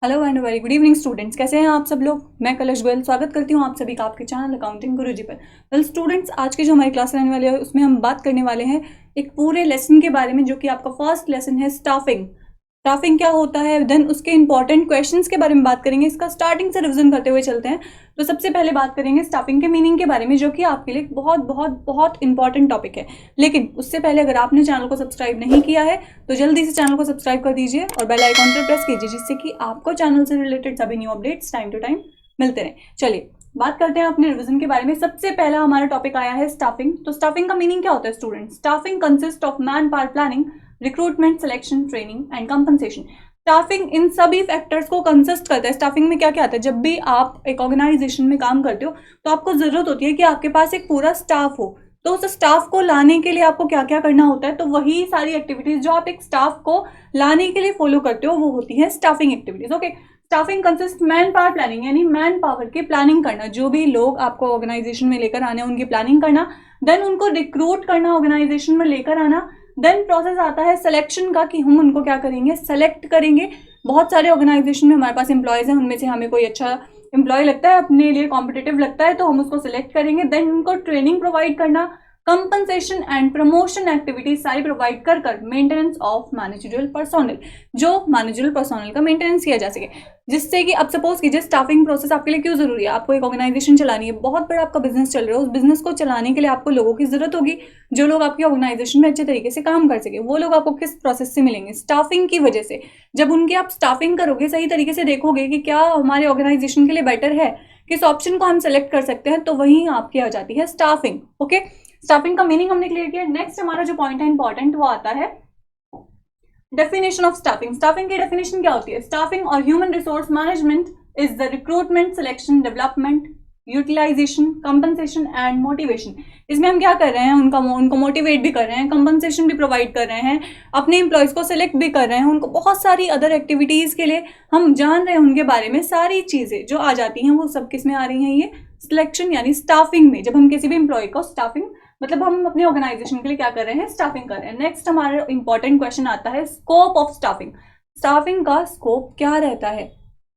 Hello and very good evening students, कैसे हैं आप सब लोग। मैं कलश गोयल स्वागत करती हूं आप सभी का आपके चैनल अकाउंटिंग गुरुजी पर। वेल स्टूडेंट्स, आज की जो हमारी क्लास रहने वाली है उसमें हम बात करने वाले हैं एक पूरे लेसन के बारे में, जो कि आपका फर्स्ट लेसन है स्टाफिंग। स्टाफिंग क्या होता है, देन उसके इंपॉर्टेंट क्वेश्चंस के बारे में बात करेंगे। इसका स्टार्टिंग से रिवीजन करते हुए चलते हैं। तो सबसे पहले बात करेंगे स्टाफिंग के मीनिंग के बारे में, जो कि आपके लिए बहुत बहुत बहुत इंपॉर्टेंट टॉपिक है। लेकिन उससे पहले अगर आपने चैनल को सब्सक्राइब नहीं किया है तो जल्दी से चैनल को सब्सक्राइब कर दीजिए और बेल आइकॉन पर प्रेस कीजिए, जिससे कि आपको चैनल से रिलेटेड सभी new updates time to time मिलते रहें। चलिए बात करते हैं अपने रिवीजन के बारे में। सबसे पहला हमारा टॉपिक आया है स्टाफिंग। तो स्टाफिंग का मीनिंग क्या होता है student? Staffing consist of man power planning, recruitment, selection, training and compensation. Staffing इन सभी फैक्टर्स को कंसिस्ट करता है। स्टाफिंग में क्या क्या आता है? जब भी आप एक ऑर्गेनाइजेशन में काम करते हो तो आपको जरूरत होती है कि आपके पास एक पूरा स्टाफ हो। तो उस स्टाफ को लाने के लिए आपको क्या क्या करना होता है? तो वही सारी एक्टिविटीज जो आप एक स्टाफ को लाने के लिए फॉलो करते हो वो होती है staffing activities. Okay, staffing consist man power planning, यानी मैन पावर की प्लानिंग करना। जो भी लोग आपको ऑर्गेनाइजेशन में लेकर आने उनकी प्लानिंग करना, देन उनको रिक्रूट करना, ऑर्गेनाइजेशन में लेकर आना। देन प्रोसेस आता है सिलेक्शन का, कि हम उनको क्या करेंगे, सेलेक्ट करेंगे। बहुत सारे ऑर्गेनाइजेशन में हमारे पास एम्प्लॉयज हैं, उनमें से हमें कोई अच्छा एम्प्लॉय लगता है, अपने लिए कॉम्पिटिटिव लगता है, तो हम उसको सिलेक्ट करेंगे। देन उनको ट्रेनिंग प्रोवाइड करना, कंपनसेशन एंड प्रमोशन एक्टिविटीज सारी प्रोवाइड कर कर मेंटेनेंस ऑफ मैनेजरियल पर्सोनल, जो मैनेजरियल पर्सोनल का मेंटेनेंस किया जा सके। जिससे कि अब सपोज कीजिए स्टाफिंग प्रोसेस आपके लिए क्यों जरूरी है। आपको एक ऑर्गेनाइजेशन चलानी है, बहुत बड़ा आपका बिजनेस चल रहा है, उस बिजनेस को चलाने के लिए आपको लोगों की जरूरत होगी, जो लोग आपकी ऑर्गेनाइजेशन में अच्छे तरीके से काम कर सके। वो लोग आपको किस प्रोसेस से मिलेंगे? स्टाफिंग की वजह से। जब उनकी आप स्टाफिंग करोगे, सही तरीके से देखोगे कि क्या हमारे ऑर्गेनाइजेशन के लिए बेटर है, किस ऑप्शन को हम सेलेक्ट कर सकते हैं, तो वहीं आपकी आ जाती है स्टाफिंग। ओके, स्टाफिंग का मीनिंग हमने क्लियर किया। नेक्स्ट हमारा जो पॉइंट है इंपॉर्टेंट, वो आता है डेफिनेशन ऑफ स्टाफिंग। स्टाफिंग की डेफिनेशन क्या होती है? स्टाफिंग और human resource management is the recruitment, selection, development, utilisation, compensation and motivation. इसमें हम क्या कर रहे हैं, उनको मोटिवेट भी कर रहे हैं, कंपनसेशन भी प्रोवाइड कर रहे हैं, अपने एम्प्लॉयज को सिलेक्ट भी कर रहे हैं, उनको बहुत सारी अदर एक्टिविटीज के लिए हम जान रहे हैं उनके बारे में। सारी चीजें जो आ जाती हैं वो सब किस में आ रही हैं? ये सिलेक्शन यानी स्टाफिंग में। जब हम किसी भी एम्प्लॉय को स्टाफिंग, मतलब हम अपने ऑर्गेनाइजेशन के लिए क्या कर रहे हैं, स्टाफिंग कर रहे हैं। नेक्स्ट हमारा इंपॉर्टेंट क्वेश्चन आता है स्कोप ऑफ स्टाफिंग। स्टाफिंग का स्कोप क्या रहता है?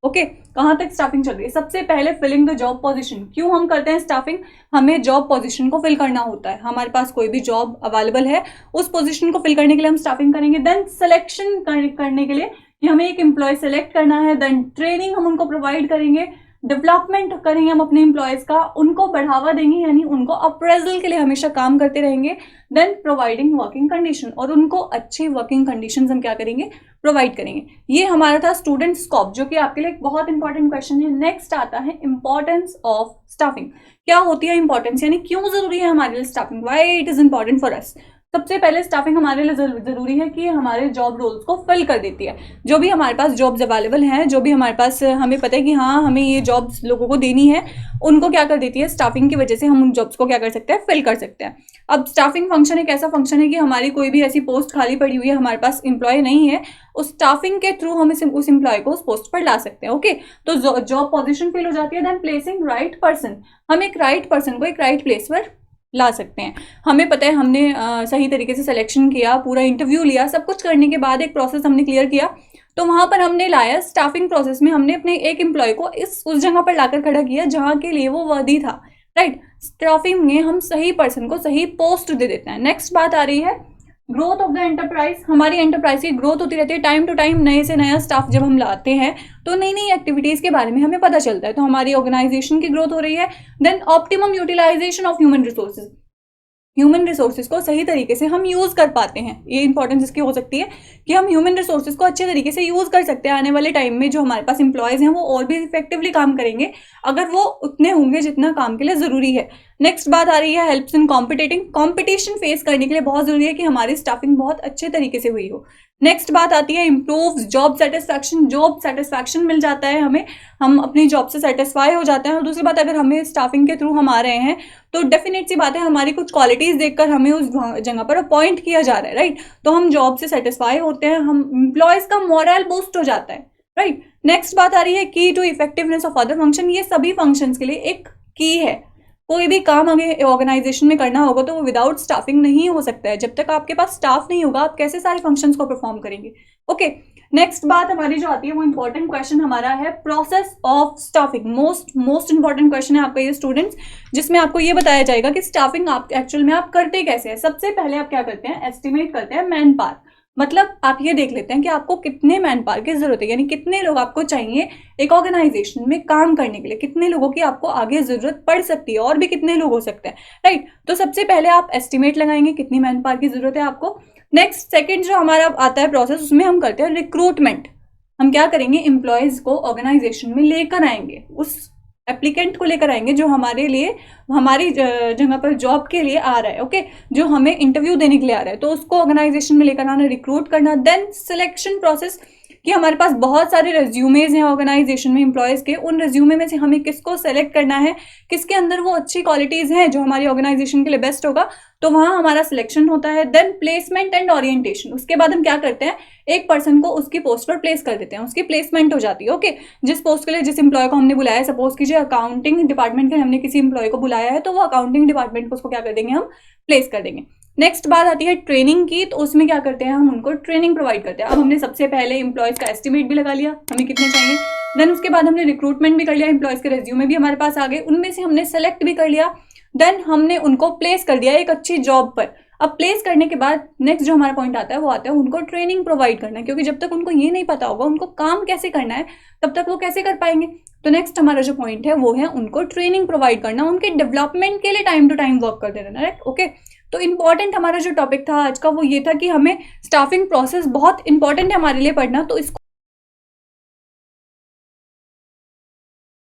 ओके, कहां तक स्टाफिंग चल रही है? सबसे पहले फिलिंग द जॉब पोजीशन। क्यों हम करते हैं स्टाफिंग? हमें जॉब पोजीशन को फिल करना होता है। हमारे पास कोई भी जॉब अवेलेबल है, उस पोजीशन को फिल करने के लिए हम स्टाफिंग करेंगे। देन सिलेक्शन करने के लिए कि हमें एक एम्प्लॉय सेलेक्ट करना है। देन ट्रेनिंग हम उनको प्रोवाइड करेंगे, डेवलपमेंट करेंगे हम अपने एम्प्लॉयज का, उनको बढ़ावा देंगे, यानी उनको अप्रेजल के लिए हमेशा काम करते रहेंगे। देन प्रोवाइडिंग वर्किंग कंडीशन, और उनको अच्छी वर्किंग कंडीशंस हम क्या करेंगे, प्रोवाइड करेंगे। ये हमारा था स्टूडेंट स्कोप, जो कि आपके लिए एक बहुत इंपॉर्टेंट क्वेश्चन है। नेक्स्ट आता है इंपॉर्टेंस ऑफ स्टाफिंग। क्या होती है इंपॉर्टेंस, यानी क्यों जरूरी है हमारे लिए staffing, why it is important for us. सबसे पहले स्टाफिंग हमारे लिए जरूरी है कि हमारे जॉब रोल्स को फिल कर देती है। जो भी हमारे पास जॉब्स अवेलेबल हैं, जो भी हमारे पास हमें पता है कि हाँ हमें ये जॉब्स लोगों को देनी है, उनको क्या कर देती है स्टाफिंग की वजह से। हम उन जॉब्स को क्या कर सकते हैं, फिल कर सकते हैं। अब स्टाफिंग फंक्शन एक ऐसा फंक्शन है कि हमारी कोई भी ऐसी पोस्ट खाली पड़ी हुई है, हमारे पास एम्प्लॉय नहीं है, उस स्टाफिंग के थ्रू हम उस एम्प्लॉय को उस पोस्ट पर ला सकते हैं। ओके, तो जॉब पोजीशन फिल हो जाती है। देन प्लेसिंग राइट पर्सन, हम एक राइट पर्सन को एक राइट प्लेस पर ला सकते हैं। हमें पता है हमने सही तरीके से सिलेक्शन किया, पूरा इंटरव्यू लिया, सब कुछ करने के बाद एक प्रोसेस हमने क्लियर किया, तो वहां पर हमने लाया स्टाफिंग प्रोसेस में, हमने अपने एक एम्प्लॉय को उस जगह पर लाकर खड़ा किया जहां के लिए वो वर्दी था। राइट, स्टाफिंग में हम सही पर्सन को सही पोस्ट दे देते हैं। नेक्स्ट बात आ रही है ग्रोथ ऑफ द एंटरप्राइज। हमारी एंटरप्राइज की ग्रोथ होती रहती है टाइम टू टाइम। नए से नया स्टाफ जब हम लाते हैं तो नई नई एक्टिविटीज के बारे में हमें पता चलता है, तो हमारी ऑर्गेनाइजेशन की ग्रोथ हो रही है। Then optimum utilization of human resources, human resources को सही तरीके से हम यूज कर पाते हैं। ये इंपॉर्टेंस इसकी हो सकती है कि हम ह्यूमन रिसोर्सेज को अच्छे तरीके से यूज कर सकते हैं। आने वाले टाइम में जो हमारे पास एम्प्लॉयज हैं वो और भी इफेक्टिवली काम करेंगे अगर वो उतने होंगे जितना काम के लिए जरूरी है। नेक्स्ट बात आ रही है हेल्प्स इन कॉम्पिटेटिंग। कॉम्पिटिशन फेस करने के लिए बहुत जरूरी है कि हमारी स्टाफिंग बहुत अच्छे तरीके से हुई हो। नेक्स्ट बात आती है improve job satisfaction. Job satisfaction मिल जाता है हमें, हम अपनी जॉब से सेटिस्फाई हो जाते हैं। और दूसरी बात, अगर हमें स्टाफिंग के थ्रू हम आ रहे हैं तो डेफिनेट सी बात है हमारी कुछ क्वालिटीज देखकर हमें उस जगह पर अपॉइंट किया जा रहा है। राइट, तो हम जॉब से सेटिस्फाई होते हैं, हम एम्प्लॉयज का मोरल बूस्ट हो जाता है। राइट, नेक्स्ट बात आ रही है की to effectiveness of other function. ये सभी फंक्शंस के लिए एक की है। कोई भी काम हमें ऑर्गेनाइजेशन में करना होगा तो वो विदाउट स्टाफिंग नहीं हो सकता है। जब तक आपके पास स्टाफ नहीं होगा आप कैसे सारे फंक्शंस को परफॉर्म करेंगे। ओके, नेक्स्ट बात हमारी जो आती है वो इंपॉर्टेंट क्वेश्चन हमारा है process of staffing. Most important question है आपका ये स्टूडेंट्स, जिसमें आपको ये बताया जाएगा कि स्टाफिंग आप एक्चुअल में आप करते कैसे हैं। सबसे पहले आप क्या करते हैं, एस्टिमेट करते हैं मैन पावर। मतलब आप ये देख लेते हैं कि आपको कितने मैन पावर की जरूरत है, यानी कितने लोग आपको चाहिए एक ऑर्गेनाइजेशन में काम करने के लिए, कितने लोगों की आपको आगे जरूरत पड़ सकती है और भी कितने लोग हो सकते हैं, राइट। तो सबसे पहले आप एस्टिमेट लगाएंगे कितनी मैन पावर की जरूरत है आपको। नेक्स्ट सेकंड जो हमारा आता है प्रोसेस, उसमें हम करते हैं रिक्रूटमेंट। हम क्या करेंगे, एम्प्लॉयज को ऑर्गेनाइजेशन में लेकर आएंगे, उस एप्लीकेंट को लेकर आएंगे जो हमारे लिए हमारी जगह पर जॉब के लिए आ रहा है, ओके, जो हमें इंटरव्यू देने के लिए आ रहा है, तो उसको ऑर्गेनाइजेशन में लेकर आना, रिक्रूट करना। देन सिलेक्शन प्रोसेस, कि हमारे पास बहुत सारे रेज्यूमेज हैं ऑर्गेनाइजेशन में एम्प्लॉयज के, उन रेज्यूमे में से हमें किसको सेलेक्ट करना है, किसके अंदर वो अच्छी क्वालिटीज हैं जो हमारी ऑर्गेनाइजेशन के लिए बेस्ट होगा, तो वहां हमारा सिलेक्शन होता है। देन प्लेसमेंट एंड ओरिएंटेशन, उसके बाद हम क्या करते हैं, एक पर्सन को उसकी पोस्ट पर प्लेस कर देते हैं, उसकी प्लेसमेंट हो जाती है, ओके। जिस पोस्ट के लिए जिस एम्प्लॉय को हमने बुलाया है, सपोज कीजिए अकाउंटिंग डिपार्टमेंट के हमने किसी एम्प्लॉय को बुलाया है, तो वो अकाउंटिंग डिपार्टमेंट को उसको क्या कर देंगे, हम प्लेस कर देंगे। नेक्स्ट बात आती है ट्रेनिंग की, तो उसमें क्या करते हैं, हम उनको ट्रेनिंग प्रोवाइड करते हैं। अब हमने सबसे पहले एम्प्लॉयज का एस्टिमेट भी लगा लिया, हमें कितने चाहिए। देन उसके बाद हमने रिक्रूटमेंट भी कर लिया, एम्प्लॉयज के रेज्यूमे भी हमारे पास आ गए, उनमें से हमने सेलेक्ट भी कर लिया। देन हमने उनको प्लेस कर दिया एक अच्छी जॉब पर। अब प्लेस करने के बाद नेक्स्ट जो हमारा पॉइंट आता है वो आता है उनको ट्रेनिंग प्रोवाइड करना, क्योंकि जब तक उनको ये नहीं पता होगा उनको काम कैसे करना है, तब तक वो कैसे कर पाएंगे। तो नेक्स्ट हमारा जो पॉइंट है वो है उनको ट्रेनिंग प्रोवाइड करना, उनके डेवलपमेंट के लिए टाइम टू टाइम वर्क करते रहना, राइट, ओके। तो इंपॉर्टेंट हमारा जो टॉपिक था आज का वो ये था कि हमें स्टाफिंग प्रोसेस बहुत इंपॉर्टेंट है हमारे लिए पढ़ना, तो इसको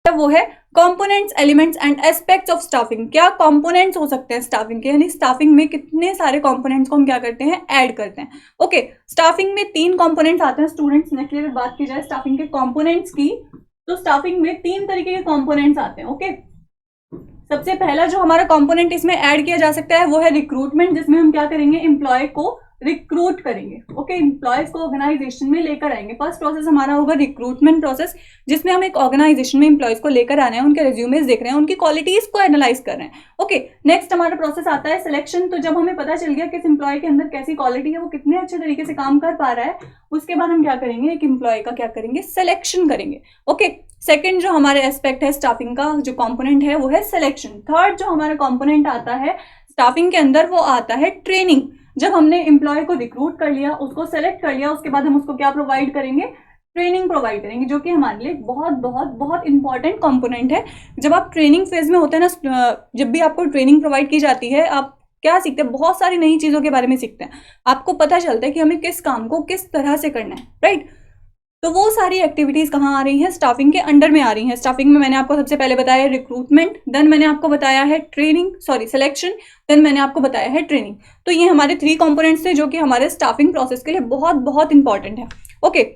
वो है components, elements and aspects of staffing. क्या कंपोनेंट्स हो सकते हैं स्टाफिंग के, यानी स्टाफिंग में कितने सारे कंपोनेंट्स को हम क्या करते हैं, ऐड करते हैं, ओके। स्टाफिंग में 3 कंपोनेंट्स आते हैं स्टूडेंट्स। नेक्स्ट अगर बात की जाए स्टाफिंग के कंपोनेंट्स की, तो स्टाफिंग में 3 तरीके के कंपोनेंट्स आते हैं, ओके। सबसे पहला जो हमारा कंपोनेंट इसमें ऐड किया जा सकता है वो है रिक्रूटमेंट, जिसमें हम क्या करेंगे, एम्प्लॉय को रिक्रूट करेंगे, ओके, एम्प्लॉयज को ऑर्गेनाइजेशन में लेकर आएंगे। फर्स्ट प्रोसेस हमारा होगा रिक्रूटमेंट प्रोसेस, जिसमें हम एक ऑर्गेनाइजेशन में एम्प्लॉयज को लेकर आना है, उनके रिज्यूमेज देख रहे हैं, उनकी क्वालिटीज को एनालाइज कर रहे हैं, ओके। नेक्स्ट हमारा प्रोसेस आता है सिलेक्शन। तो जब हमें पता चल गया किस एम्प्लॉय के अंदर कैसी क्वालिटी है, वो कितने अच्छे तरीके से काम कर पा रहा है, उसके बाद हम क्या करेंगे, एक एम्प्लॉय का क्या करेंगे, सिलेक्शन करेंगे, ओके। सेकंड जो हमारे एस्पेक्ट है स्टाफिंग का जो कंपोनेंट है वो है सिलेक्शन। थर्ड जो हमारा कंपोनेंट आता है स्टाफिंग के अंदर वो आता है ट्रेनिंग। जब हमने एम्प्लॉय को रिक्रूट कर लिया, उसको सेलेक्ट कर लिया, उसके बाद हम उसको क्या प्रोवाइड करेंगे, ट्रेनिंग प्रोवाइड करेंगे, जो कि हमारे लिए बहुत बहुत बहुत इंपॉर्टेंट कंपोनेंट है। जब आप ट्रेनिंग फेज में होते हैं ना, जब भी आपको ट्रेनिंग प्रोवाइड की जाती है, आप क्या सीखते हैं, बहुत सारी नई चीजों के बारे में सीखते हैं। आपको पता चलता है कि हमें किस काम को किस तरह से करना है, राइट। तो वो सारी एक्टिविटीज कहाँ आ रही हैं, स्टाफिंग के अंडर में आ रही हैं। स्टाफिंग में मैंने आपको सबसे पहले बताया है रिक्रूटमेंट, देन मैंने आपको बताया है सिलेक्शन, देन मैंने आपको बताया है ट्रेनिंग। तो ये हमारे 3 कंपोनेंट्स थे जो कि हमारे स्टाफिंग प्रोसेस के लिए बहुत बहुत इंपॉर्टेंट है, ओके।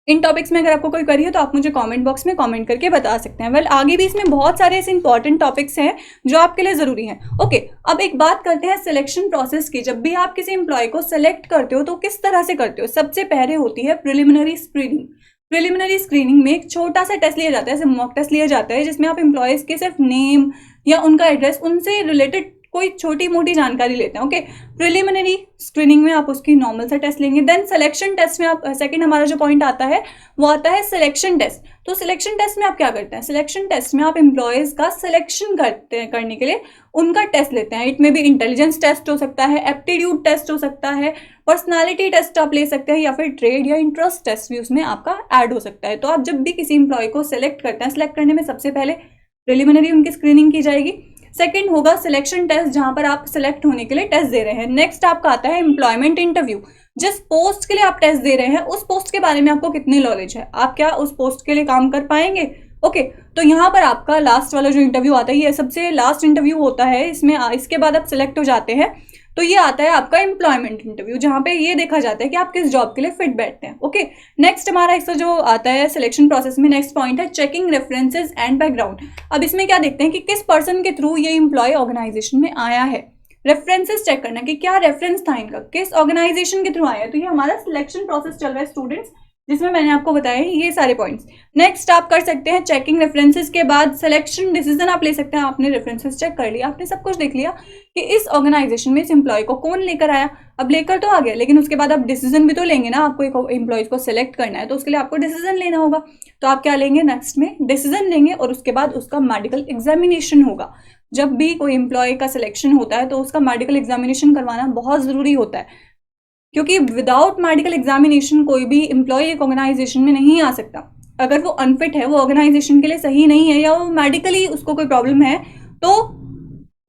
इन टॉपिक्स में अगर आपको कोई करी है तो आप मुझे कमेंट बॉक्स में कमेंट करके बता सकते हैं। वेल आगे भी इसमें बहुत सारे ऐसे इंपॉर्टेंट टॉपिक्स हैं जो आपके लिए जरूरी हैं, ओके। अब एक बात करते हैं सिलेक्शन प्रोसेस की। जब भी आप किसी एम्प्लॉय को सेलेक्ट करते हो तो किस तरह से करते हो, सबसे पहले होती है प्रिलिमिनरी स्क्रीनिंग। प्रिलिमिनरी स्क्रीनिंग में एक छोटा सा टेस्ट लिया जाता है, जैसे मॉक टेस्ट लिया जाता है, जिसमें आप एम्प्लॉयज के सिर्फ नेम या उनका एड्रेस, उनसे रिलेटेड कोई छोटी मोटी जानकारी लेते हैं, ओके। प्रिलिमिनरी स्क्रीनिंग में आप उसकी नॉर्मल सा टेस्ट लेंगे। देन सिलेक्शन टेस्ट में आप सेकंड हमारा जो पॉइंट आता है वो आता है सिलेक्शन टेस्ट। तो सिलेक्शन टेस्ट में आप क्या करते हैं, सिलेक्शन टेस्ट में आप एम्प्लॉयज का सिलेक्शन करने के लिए उनका टेस्ट लेते हैं। इट में भी इंटेलिजेंस टेस्ट हो सकता है, एप्टीट्यूड टेस्ट हो सकता है, पर्सनालिटी टेस्ट आप ले सकते हैं, या फिर ट्रेड या इंटरेस्ट टेस्ट भी उसमें आपका ऐड हो सकता है। तो आप जब भी किसी एम्प्लॉय को सिलेक्ट करते हैं, सिलेक्ट करने में सबसे पहले प्रिलिमिनरी उनकी स्क्रीनिंग की जाएगी। सेकंड होगा सिलेक्शन टेस्ट, जहां पर आप सिलेक्ट होने के लिए टेस्ट दे रहे हैं। नेक्स्ट आपका आता है एम्प्लॉयमेंट इंटरव्यू। जिस पोस्ट के लिए आप टेस्ट दे रहे हैं उस पोस्ट के बारे में आपको कितनी नॉलेज है, आप क्या उस पोस्ट के लिए काम कर पाएंगे, ओके। तो यहाँ पर आपका लास्ट वाला जो इंटरव्यू आता है, ये सबसे लास्ट इंटरव्यू होता है इसमें, इसके बाद आप सिलेक्ट हो जाते हैं। तो ये आता है आपका एम्प्लॉयमेंट इंटरव्यू, जहां पे ये देखा जाता है कि आप किस जॉब के लिए फिट बैठते हैं, ओके। नेक्स्ट हमारा इसका जो आता है सिलेक्शन प्रोसेस में नेक्स्ट पॉइंट है चेकिंग रेफरेंसेस एंड बैकग्राउंड। अब इसमें क्या देखते हैं कि किस पर्सन के थ्रू ये एम्प्लॉय ऑर्गेनाइजेशन में आया है। रेफरेंसेस चेक करना कि क्या रेफरेंस था इनका, किस ऑर्गेनाइजेशन के थ्रू आया है। तो ये हमारा सिलेक्शन प्रोसेस चल रहा है स्टूडेंट्स। जिसमें मैंने आपको बताया ये सारे पॉइंट्स। नेक्स्ट आप कर सकते हैं चेकिंग रेफरेंसेस के बाद सिलेक्शन डिसीजन आप ले सकते हैं। आपने रेफरेंसेस चेक कर लिया, आपने सब कुछ देख लिया कि इस ऑर्गेनाइजेशन में इस एम्प्लॉय को कौन लेकर आया। अब लेकर तो आ गया, लेकिन उसके बाद आप डिसीजन भी तो लेंगे ना। आपको एक एम्प्लॉयज को सिलेक्ट करना है तो उसके लिए आपको डिसीजन लेना होगा। तो आप क्या लेंगे, नेक्स्ट में डिसीजन लेंगे और उसके बाद उसका मेडिकल एग्जामिनेशन होगा। जब भी कोई एम्प्लॉय का सिलेक्शन होता है तो उसका मेडिकल एग्जामिनेशन करवाना बहुत ज़रूरी होता है, क्योंकि विदाउट मेडिकल एग्जामिनेशन कोई भी एम्प्लॉय एक ऑर्गेनाइजेशन में नहीं आ सकता। अगर वो अनफिट है, वो ऑर्गेनाइजेशन के लिए सही नहीं है, या वो मेडिकली उसको कोई प्रॉब्लम है, तो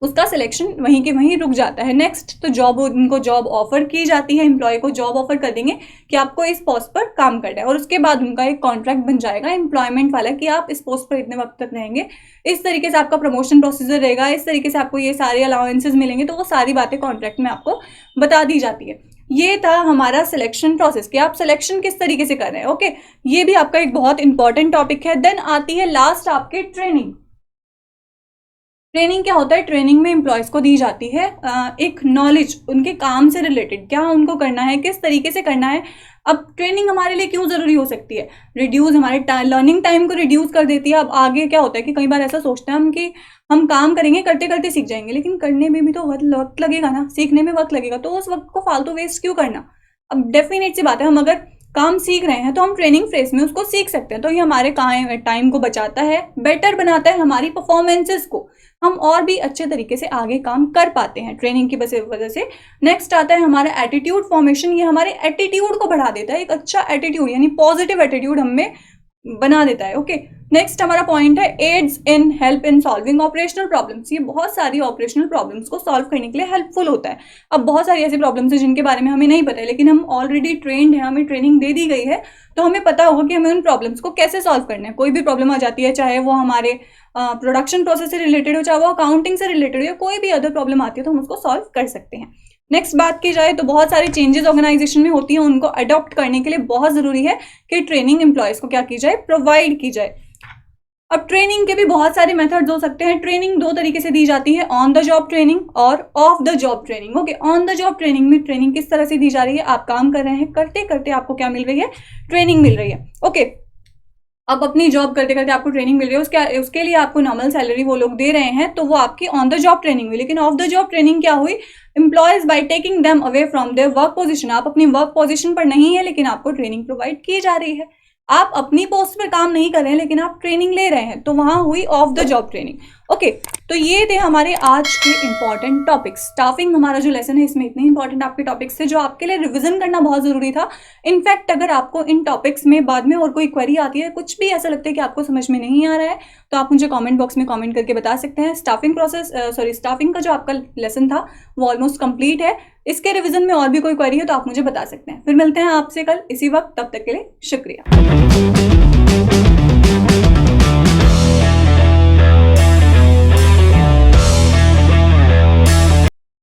उसका सिलेक्शन वहीं के वहीं रुक जाता है। नेक्स्ट तो जॉब, उनको जॉब ऑफर की जाती है, एम्प्लॉय को जॉब ऑफर कर देंगे कि आपको इस पोस्ट पर काम करना है, और उसके बाद उनका एक कॉन्ट्रैक्ट बन जाएगा एम्प्लॉयमेंट वाला कि आप इस पोस्ट पर इतने वक्त तक रहेंगे, इस तरीके से आपका प्रमोशन प्रोसीजर रहेगा, इस तरीके से आपको ये सारे अलाउंसेस मिलेंगे। तो वो सारी बातें कॉन्ट्रैक्ट में आपको बता दी जाती है। ये था हमारा सिलेक्शन प्रोसेस कि आप सिलेक्शन किस तरीके से कर रहे हैं। ओके, ये भी आपका एक बहुत इंपॉर्टेंट टॉपिक है। देन आती है लास्ट आपके ट्रेनिंग। ट्रेनिंग क्या होता है, ट्रेनिंग में एम्प्लॉयज़ को दी जाती है एक नॉलेज उनके काम से रिलेटेड, क्या उनको करना है, किस तरीके से करना है। अब ट्रेनिंग हमारे लिए क्यों ज़रूरी हो सकती है, रिड्यूस हमारे लर्निंग टाइम को रिड्यूस कर देती है। अब आगे क्या होता है कि कई बार ऐसा सोचते हैं हम कि हम काम करेंगे, करते करते सीख जाएंगे, लेकिन करने में भी तो वक्त लगेगा ना, सीखने में वक्त लगेगा, तो उस वक्त को फालतू वेस्ट क्यों करना। अब डेफिनेट सी बात है, हम अगर काम सीख रहे हैं तो हम ट्रेनिंग फेज में उसको सीख सकते हैं, तो ये हमारे टाइम को बचाता है, बेटर बनाता है हमारी परफॉर्मेंसेस को, हम और भी अच्छे तरीके से आगे काम कर पाते हैं ट्रेनिंग की वजह से। नेक्स्ट आता है हमारा एटीट्यूड फॉर्मेशन। ये हमारे एटीट्यूड को बढ़ा देता है, एक अच्छा एटीट्यूड यानी पॉजिटिव एटीट्यूड हमें बना देता है। ओके, नेक्स्ट हमारा पॉइंट है aids in help in solving operational problems. ये बहुत सारी ऑपरेशनल प्रॉब्लम्स को सॉल्व करने के लिए हेल्पफुल होता है। अब बहुत सारी ऐसी प्रॉब्लम्स हैं जिनके बारे में हमें नहीं पता है, लेकिन हम ऑलरेडी ट्रेंड हैं, हमें ट्रेनिंग दे दी गई है, तो हमें पता होगा कि हमें उन प्रॉब्लम्स को कैसे सॉल्व करना है। कोई भी प्रॉब्लम आ जाती है, चाहे वो हमारे प्रोडक्शन प्रोसेस से रिलेटेड हो, चाहे वो अकाउंटिंग से रिलेटेड हो, कोई भी अदर प्रॉब्लम आती है तो हम उसको सॉल्व कर सकते हैं। नेक्स्ट बात की जाए तो बहुत सारी चेंजेस ऑर्गेनाइजेशन में होती हैं, उनको अडॉप्ट करने के लिए बहुत ज़रूरी है कि ट्रेनिंग एम्प्लॉयज़ को क्या की जाए, प्रोवाइड की जाए। अब ट्रेनिंग के भी बहुत सारे मेथड्स हो सकते हैं। ट्रेनिंग दो तरीके से दी जाती है, ऑन द जॉब ट्रेनिंग और of the job training. Okay, on the job training में ट्रेनिंग किस तरह से दी जा रही है, आप काम कर रहे हैं, करते करते आपको क्या मिल रही है, ट्रेनिंग मिल रही है। ओके, अब अपनी जॉब करते करते आपको ट्रेनिंग मिल रही है, उसके लिए आपको नॉर्मल सैलरी वो लोग दे रहे हैं, तो वो आपकी ऑन द जॉब ट्रेनिंग हुई। लेकिन ऑफ द जॉब ट्रेनिंग क्या हुई, employees by taking them away from their work position. आप अपनी वर्क पोजीशन पर नहीं है, लेकिन आपको ट्रेनिंग प्रोवाइड की जा रही है। आप अपनी पोस्ट पर काम नहीं कर रहे हैं, लेकिन आप ट्रेनिंग ले रहे हैं, तो वहां हुई of the job training. Okay, तो ये थे हमारे आज के इंपॉर्टेंट टॉपिक्स। स्टाफिंग हमारा जो लेसन है, इसमें इतने इंपॉर्टेंट आपके टॉपिक्स थे जो आपके लिए रिवीजन करना बहुत जरूरी था। इनफैक्ट अगर आपको इन टॉपिक्स में बाद में और कोई क्वेरी आती है, कुछ भी ऐसा लगता है कि आपको समझ में नहीं आ रहा है, तो आप मुझे कॉमेंट बॉक्स में कॉमेंट करके बता सकते हैं। स्टाफिंग का जो आपका लेसन था वो ऑलमोस्ट कंप्लीट है। इसके रिवीजन में और भी कोई क्वेरी है तो आप मुझे बता सकते हैं। फिर मिलते हैं आपसे कल इसी वक्त, तब तक के लिए शुक्रिया।